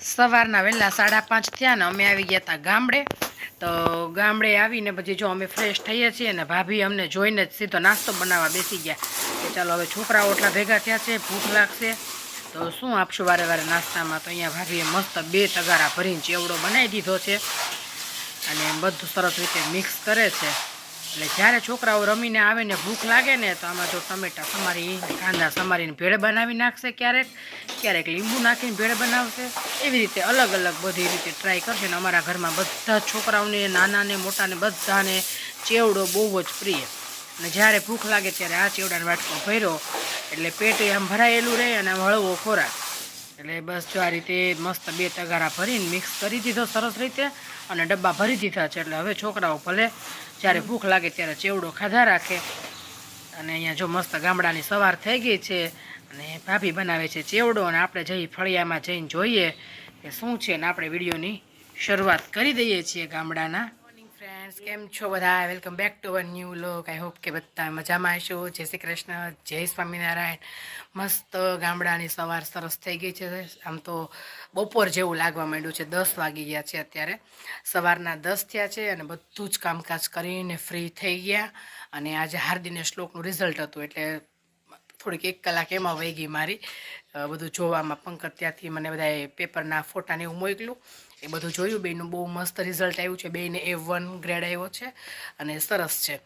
સવારના વહેલા 5:30 થયા ને અમે આવી ગયા હતા ગામડે. તો ગામડે આવીને પછી જો અમે ફ્રેશ થઈએ છીએ ને ભાભી અમને જોઈને જ સીધો નાસ્તો બનાવવા બેસી ગયા કે ચાલો હવે છોકરાઓ એટલા ભેગા થયા છે, ભૂખ લાગશે તો શું આપશું વારે વારે નાસ્તામાં. તો અહીંયા ભાભીએ મસ્ત 2 તગારા ભરીને ચેવડો બનાવી દીધો છે અને બધું સરસ રીતે મિક્સ કરે છે. એટલે જ્યારે છોકરાઓ રમીને આવે ને ભૂખ લાગે ને તો આમાં જો ટમેટા સમારી, કાંદા સમારીને ભેળ બનાવી નાખશે, ક્યારેક લીંબુ નાખીને ભેળ બનાવશે. એવી રીતે અલગ અલગ બધી રીતે ટ્રાય કરશે. ને અમારા ઘરમાં બધા છોકરાઓને, નાનાને મોટાને બધાને ચેવડો બહુ જ પ્રિય. અને જ્યારે ભૂખ લાગે ત્યારે આ ચેવડાનો વાટકો ભર્યો એટલે પેટ આમ ભરાયેલું રહે અને આમ હળવો ખોરાક. એટલે બસ જો આ રીતે મસ્ત 2 તગારા ભરીને મિક્સ કરી દીધો સરસ રીતે અને ડબ્બા ભરી દીધા છે. એટલે હવે છોકરાઓ ભલે જ્યારે ભૂખ લાગે ત્યારે ચેવડો ખાધા રાખે. અને અહીંયા જો મસ્ત ગામડાની સવાર થઈ ગઈ છે અને ભાભી બનાવે છે ચેવડો અને આપણે જઈ ફળિયામાં જઈને જોઈએ કે શું છે. ને આપણે વિડીયોની શરૂઆત કરી દઈએ છીએ ગામડાના. મોર્નિંગ ફ્રેન્ડ્સ, કેમ છો બધા? Welcome back to a new vlog. I hope કે બધા મજામાં હશો. જય શ્રી કૃષ્ણ, જય સ્વામિનારાયણ. મસ્ત ગામડાની સવાર સરસ થઈ ગઈ છે. આમ તો બપોર જેવું લાગવા માંડ્યું છે. 10 વાગી ગયા છે અત્યારે. સવારના 10 થયા છે અને બધું જ કામકાજ કરીને ફ્રી થઈ ગયા. અને આજે હાર્દિને શ્લોકનું રિઝલ્ટ હતું એટલે થોડીક 1 કલાક એમાં વહી ગઈ મારી બધું જોવામાં. પંકજ ત્યાંથી મને બધાએ પેપરના ફોટાને એવું મોકલ્યું, એ બધું જોયું. બેયનું બહુ મસ્ત રિઝલ્ટ આવ્યું છે. બેયને A1 ગ્રેડ આવ્યો છે અને સરસ છે.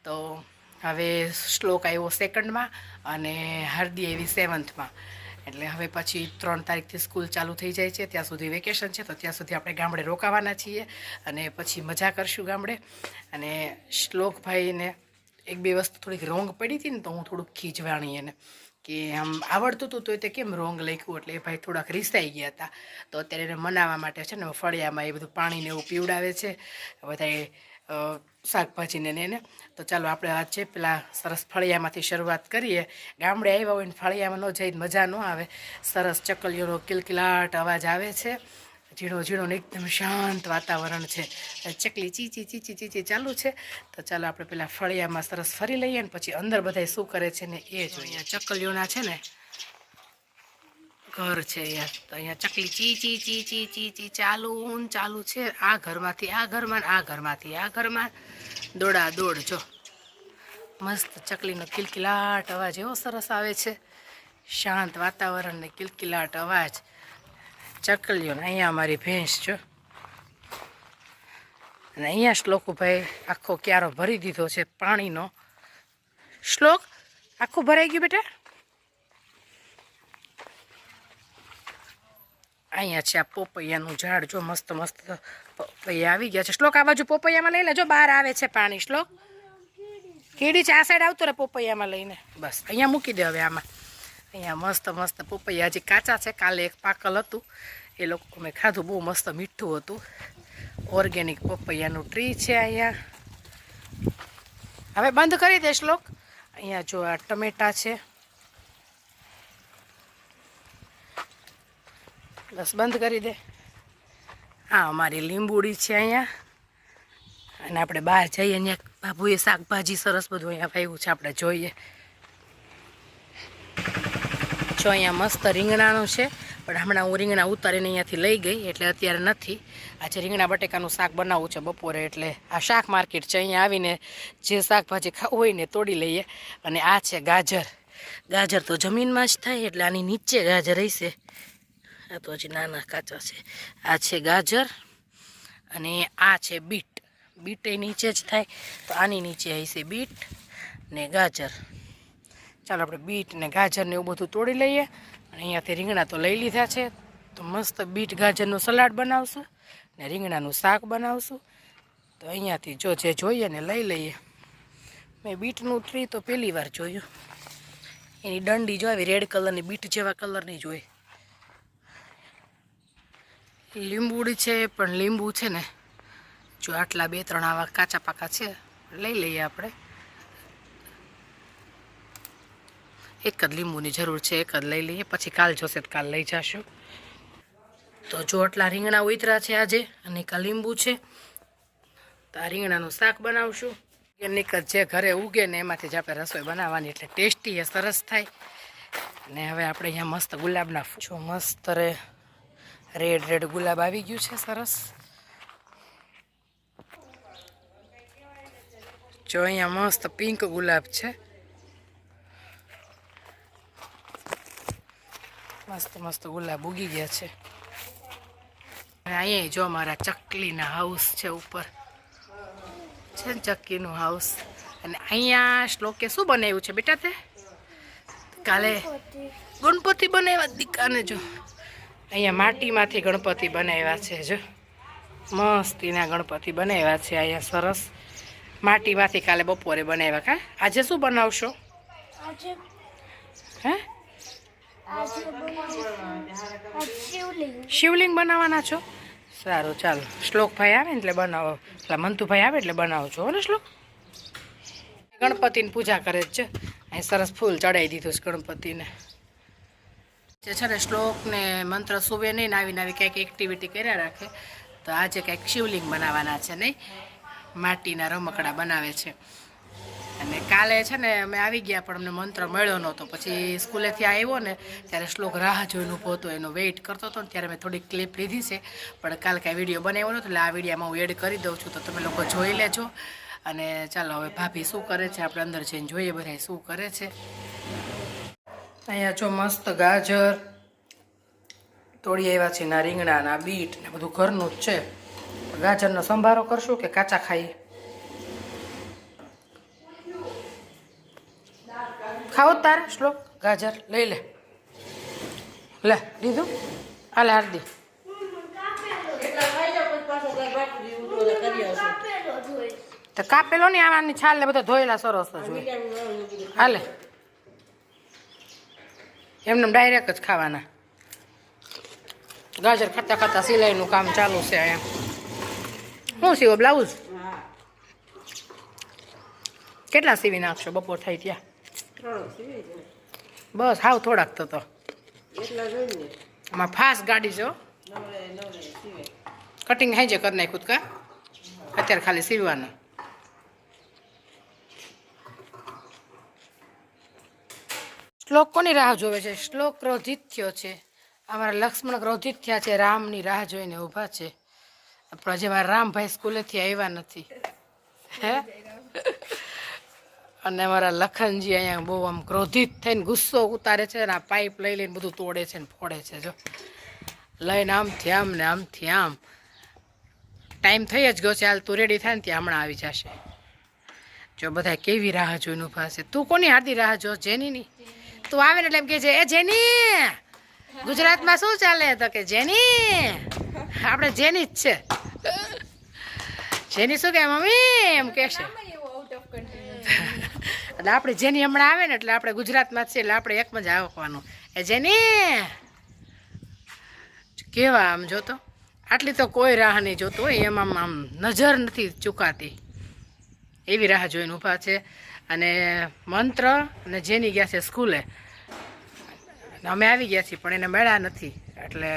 તો હવે શ્લોક આવ્યો 2nd અને હાર્દી આવી 7th. એટલે હવે પછી 3 તારીખથી સ્કૂલ ચાલુ થઈ જાય છે. ત્યાં સુધી વેકેશન છે તો ત્યાં સુધી આપણે ગામડે રોકાવાના છીએ અને પછી મજા કરશું ગામડે. અને શ્લોકભાઈને 1-2 વસ્તુ થોડીક રોંગ પડી હતી ને તો હું થોડુંક ખીજવાણી એને કે આમ આવડતું હતું તો તે કેમ રોંગ લખ્યું. એટલે એ ભાઈ થોડાક રીસાઈ ગયા હતા. તો અત્યારે એને મનાવવા માટે છે ને ફળિયામાં એ બધું પાણીને એવું પીવડાવે છે બધા શાકભાજીને એને. તો ચાલો આપણે આ છે પેલા સરસ ફળિયામાંથી શરૂઆત કરીએ. ગામડે આવ્યા હોય ને ફળિયામાં ન જઈ મજા ન આવે. સરસ ચકલીઓનો કિલકિલાટ અવાજ આવે છે, ઝીણો ઝીણો ને એકદમ શાંત વાતાવરણ છે. ચકલી ચીચી ચીચી ચીચી ચાલુ છે. તો ચાલો આપણે પેલા ફળિયામાં સરસ ફરી લઈએ ને પછી અંદર બધા શું કરે છે ને એ જોઈએ. ચકલીઓના છે ને ઘર છે અહીંયા. તો અહીંયા ચકલી ચી ચી ચી ચી ચી ચી ચાલુ છે. આ ઘરમાંથી આ ઘરમાં, આ ઘરમાંથી આ ઘરમાં દોડા દોડ. જો મસ્ત ચકલીનો કિલકિલાટ અવાજ એવો સરસ આવે છે. શાંત વાતાવરણ ને કિલકિલાટ અવાજ ચકલીઓને. અહીંયા અમારી ભેંસ જો. અને અહીંયા શ્લોકભાઈ આખો ક્યારો ભરી દીધો છે પાણીનો. શ્લોક આખું ભરાઈ ગયું બેટા. અહીંયા છે આ પોપૈયાનું ઝાડ. જો મસ્ત મસ્ત પોપૈયા આવી ગયા છે. શ્લોક આ બાજુ પોપૈયામાં લઈ લે. જો બહાર આવે છે પાણી. શ્લોક કીડી છે આ સાઈડ આવતો રે પોપૈયામાં લઈને. બસ અહીંયા મૂકી દે હવે આમાં. અહીંયા મસ્ત મસ્ત પોપૈયા હજી કાચા છે. કાલે એક પાકલ હતું એ લોકો મેં ખાધું, બહુ મસ્ત મીઠું હતું. ઓર્ગેનિક પપૈયાનું ટ્રી છે અહીંયા. હવે બંધ કરી દે શ્લોક. અહીંયા જો આ ટમેટા છે. બસ બંધ કરી દે. હા અમારી લીંબુડી છે અહીંયા. અને આપણે બહાર જઈએ અહીંયા બાબુએ શાકભાજી સરસ બધું અહીંયા વાવ્યું છે, આપણે જોઈએ. જો અહીંયા મસ્ત રીંગણાનું છે પણ હમણાં હું રીંગણા ઉતારીને અહીંયાથી લઈ ગઈ એટલે અત્યારે નથી. આજે રીંગણા બટેકાનું શાક બનાવવું છે બપોરે. એટલે આ શાક માર્કેટ છે. અહીંયા આવીને જે શાકભાજી ખાવું હોય ને તોડી લઈએ. અને આ છે ગાજર. ગાજર તો જમીનમાં જ થાય એટલે આની નીચે ગાજર હશે. આ તો હજી નાના કાચા છે. આ છે ગાજર અને આ છે બીટ. બીટ એ નીચે જ થાય તો આની નીચે હશે બીટ ને ગાજર. ચાલો આપણે બીટ ને ગાજર ને એવું બધું તોડી લઈએ. અને અહીંયાથી રીંગણા તો લઈ લીધા છે. તો મસ્ત બીટ ગાજરનું સલાડ બનાવશું ને રીંગણાનું શાક બનાવશું. તો અહીંયાથી જો જે જોઈએ ને લઈ લઈએ. મેં બીટનું ટ્રી તો પહેલી વાર જોયું. એની દંડી જો આવી રેડ કલરની બીટ જેવા કલરની જ હોય. લીંબુડી છે પણ લીંબુ છે ને જો આટલા 2-3 આવા કાચા પાકા છે. લઈ લઈએ આપણે. એક જ લીંબુની જરૂર છે, એક જ લઈ લઈએ. પછી કાલ જોશે તો કાલ લઈ જશું. તો જો આટલા રીંગણા ઉતરા છે આજે અને કા લીંબુ છે. તો આ રીંગણાનું શાક બનાવશું. ઓર્ગેનિક જે ઘરે ઉગે ને એમાંથી જ આપણે રસોઈ બનાવવાની એટલે ટેસ્ટી એ સરસ થાય. અને હવે આપણે અહીંયા મસ્ત ગુલાબના જો મસ્ત રે રેડ રેડ ગુલાબ આવી ગયું છે સરસ. જો અહીંયા મસ્ત પિંક ગુલાબ છે, મસ્ત મસ્ત ગુલાબ ઉગી ગયા છે. અહીંયા જો મારા ચકલીના હાઉસ છે, ઉપર છે ને ચક્કીનું હાઉસ. અને અહીંયા શ્લોકે શું બનાવ્યું છે બેટા? તે કાલે ગણપતિ બનાવ્યા દીકાને. જો અહીંયા માટીમાંથી ગણપતિ બનાવ્યા છે. જો મસ્તીના ગણપતિ બનાવ્યા છે અહીંયા સરસ માટીમાંથી. કાલે બપોરે બનાવ્યા. કા આજે શું બનાવશો? હે શિવલિંગ બનાવવાના છો? સારું ચાલો, શ્લોકભાઈ આવે ને એટલે બનાવો, એટલે મંતુભાઈ આવે એટલે બનાવો છો ને શ્લોક? ગણપતિની પૂજા કરે છે. અહીં સરસ ફૂલ ચડાવી દીધું છે ગણપતિને. જે છે ને શ્લોકને મંત્ર સુવે નહીં, નાવી નાવી કંઈક એક્ટિવિટી કર્યા રાખે. તો આજે કંઈક શિવલિંગ બનાવવાના છે નહીં, માટીના રમકડા બનાવે છે. અને કાલે છે ને અમે આવી ગયા પણ અમને મંત્ર મળ્યો નહોતો. પછી સ્કૂલેથી આવ્યો ને ત્યારે શ્લોક રાહ જોઈને ઊભો હતો, એનો વેઇટ કરતો હતો ને ત્યારે મેં થોડીક ક્લિપ લીધી છે. પણ કાલે કાંઈ વિડીયો બનાવ્યો નહોતો એટલે આ વિડીયોમાં હું એડ કરી દઉં છું, તો તમે લોકો જોઈ લેજો. અને ચાલો હવે ભાભી શું કરે છે આપણે અંદર જઈને જોઈએ બધા શું કરે છે. અહીંયા જો મસ્ત ગાજર તોડી આવ્યા છે, ના રીંગણાના બીટ ને બધું ઘરનું જ છે. ગાજરનો સંભારો કરશું કે કાચા ખાઈએ? ખાઓ તારે શ્લોક? ગાજર લઈ લે, લે દીધું. હાલે હાર્દી તો કાપેલો નહીં, આવાની છાલ ને બધા ધોયેલા સરસ જ હોય. હાલે એમને ડાયરેક્ટ જ ખાવાના. ગાજર ખાતા ખાતા સિલાઈનું કામ ચાલુ છે અહીંયા. શું સીવો? બ્લાઉઝ કેટલા સીવી નાખશો? બપોર થાય ત્યાં બસ હાવ થોડાક તો આમાં ફાસ્ટ ગાડી છે. કટિંગ હાઈ જે કરી નાખ્યું કા? અત્યારે ખાલી સીવવાનું. શ્લોક કોની રાહ જોવે છે? શ્લોક ક્રોધિત થયો છે. અમારા લક્ષ્મણ ક્રોધિત થયા છે, રામની રાહ જોઈને ઊભા છે. પણ હજી મારા રામભાઈ સ્કૂલેથી આવ્યા નથી. હે અને અમારા લખનજી અહીંયા બહુ આમ ક્રોધિત થઈને ગુસ્સો ઉતારે છે ને આ પાઇપ લઈ લઈને બધું તોડે છે ને ફોડે છે. જો લઈને આમથી આમ ને આમથી આમ. ટાઈમ થઈ જ ગયો છે, હાલ તું રેડી થાય ને ત્યાં હમણાં આવી જશે. જો બધા કેવી રાહ જોઈને ઊભા છે. તું કોની હાર્દી રાહ જો? જેનીની. તું આવે ને એટલે એમ કહે છે એ જેની ગુજરાતમાં શું ચાલે? તો કે જેની આપણે જેની જ છે. જેની શું કે મમ્મી એમ કે છે. એટલે આપણે જેની હમણાં આવે ને એટલે આપણે ગુજરાતમાં જ છે એટલે આપણે એકમાં જ આવવાનું. એ જેની કેવા આમ જોતો, આટલી તો કોઈ રાહ નહીં જોતો હોય એમ આમ નજર નથી ચૂકાતી એવી રાહ જોઈને ઊભા છે. અને મંત્ર અને જેની ગયા છે સ્કૂલે, અમે આવી ગયા છીએ પણ એને મળ્યા નથી એટલે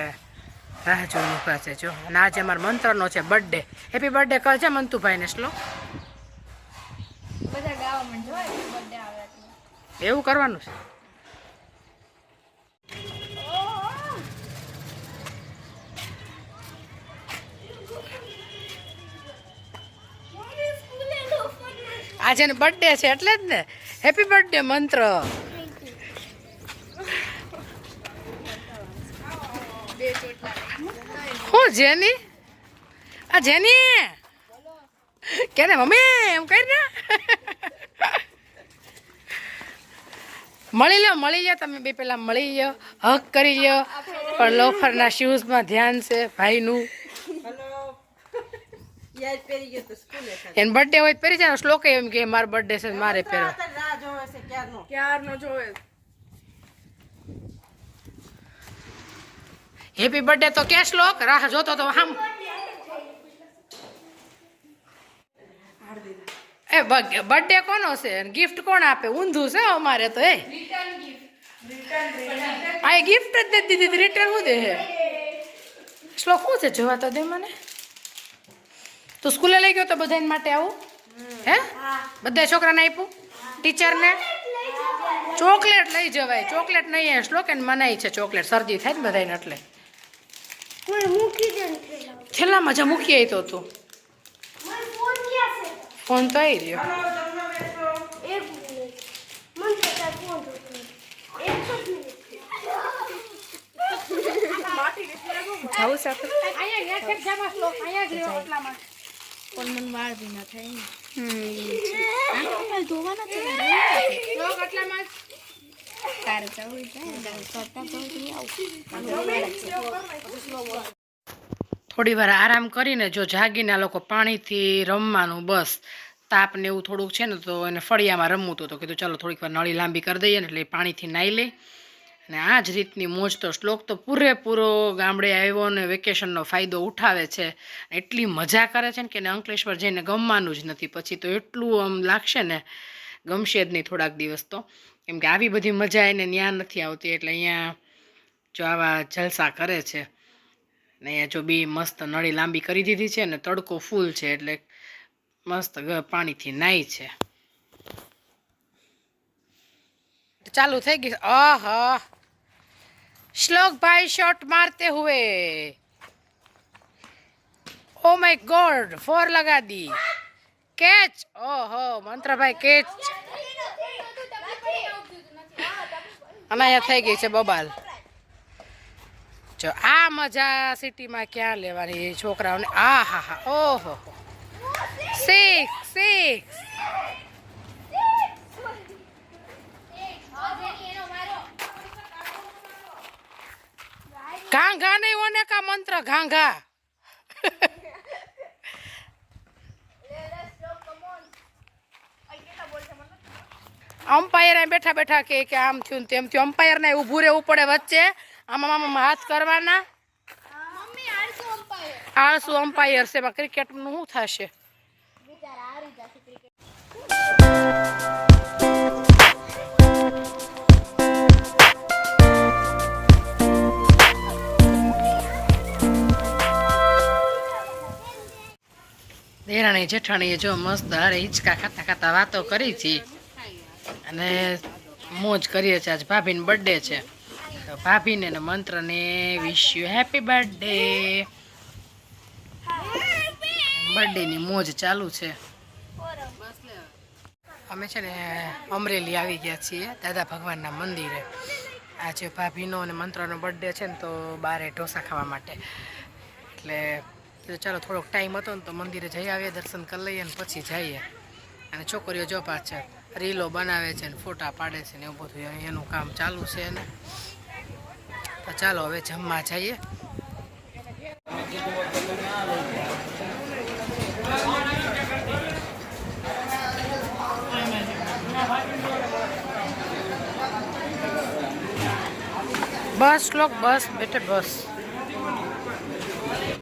રાહ જોઈને ઊભા છે. જો અને આજે અમારા મંત્રનો છે બર્થડે. હેપી બર્થડે કહે મંતુભાઈને શ્લોક. એવું કરવાનું છે. આજે ને બર્થડે છે એટલે જ ને હેપી બર્થડે મંત્ર. હું જેની? આ જેની કે ને મમ્મી એમ કરી ને મળી લો તમે બે પેલા મળી લો, હક કરી લો. પણ લોફરના શૂઝમાં ધ્યાન છે ભાઈનું. એને બર્થડે હોય પહેરી જાય. શ્લોકે એમ કે મારો બર્થડે છે મારે પહેરવા. હેપી બર્થડે તો કે શ્લોક રાહ જોતો તો આમ. એ બર્થડે કોનો છે? ગિફ્ટ કોણ આપે? ઊંધું છે અમારે તો. એ આ ગિફ્ટ જ નથી દીધી, રિટર્ન શું દે? શ્લોક શું છે? જોવા તો દે મને. તું સ્કૂલે લઈ ગયો તો બધાને માટે આવું? હે બધા છોકરાને આપ્યું? ટીચરને ચોકલેટ લઈ જવાય. ચોકલેટ નહીં શ્લોક એને મનાઈ છે ચોકલેટ, શરદી થાય ને બધાને એટલે. થેલામાં જા મૂકી આવી તો તું ફોન તો આવી રહ્યો જાવું સાથે પણ મને વાળ બી ના થાય તારે જવું થોડી વાર આરામ કરીને જો જાગીને આ લોકો પાણીથી રમવાનું બસ તાપ ને એવું થોડુંક છે ને તો એને ફળિયામાં રમવું તો કીધું ચાલો થોડીક વાર નળી લાંબી કરી દઈએ ને એટલે પાણીથી નાહી લે અને આ જ રીતની મોજ તો શ્લોક તો પૂરેપૂરો ગામડે આવ્યો ને વેકેશનનો ફાયદો ઉઠાવે છે એટલી મજા કરે છે ને કે અંકલેશ્વર જઈને ગમવાનું જ નથી પછી તો એટલું આમ લાગશે ને ગમશે જ નહીં થોડાક દિવસ તો કેમ કે આવી બધી મજા એને ત્યાં નથી આવતી એટલે અહીંયા જો આવા જલસા કરે છે ને અહીંયા જો બી મસ્ત નળી લાંબી કરી દીધી છે ને તડકો ફૂલ છે એટલે મસ્ત પાણીથી નાહી છે ચાલુ થઈ ગઈ આહા श्लोक भाई शॉट मारते हुए ओ माय गॉड 4 लगा दी कैच ओहो मंत्र भाई कैच अनाया થઈ ગઈ છે બબાલ જો આ મજા સિટીમાં ક્યાં લેવાની છોકરાઓને આ હા હા ઓહો 6 घांघा नहीं होने का मंत्र घांघा अंपायर बैठा बैठा के आम थी तेम थी अंपायर ने ऊभू रहવું પડે વચ્ચે આમાં હાથ કરવાના આળસુ અંપાયર છે ક્રિકેટ નું શું થશે દેરાણી જેઠાણીએ જો મસ્ત હારે હિંચકા ખાતા ખાતા વાતો કરી છે અને મોજ કરીએ છીએ આજ ભાભીનો બર્થડે છે તો ભાભીને ને મંત્રને વિશ યુ હેપી બર્થડે બર્થડેની મોજ ચાલુ છે અમે છે ને અમરેલી આવી ગયા છીએ દાદા ભગવાનના મંદિરે આજે ભાભીનો અને મંત્રનો બર્થડે છે ને તો બારે ઢોસા ખાવા માટે એટલે ચાલો થોડોક ટાઈમ હતો ને તો મંદિરે જઈ આવીએ દર્શન કરી લઈએ ને પછી જઈએ અને છોકરીઓ જો પાછળ રીલો બનાવે છે ને ફોટા પાડે છે ને એવું બધું એનું કામ ચાલુ છે ને તો ચાલો હવે જમવા જઈએ બસ લોક બસ બેઠે બસ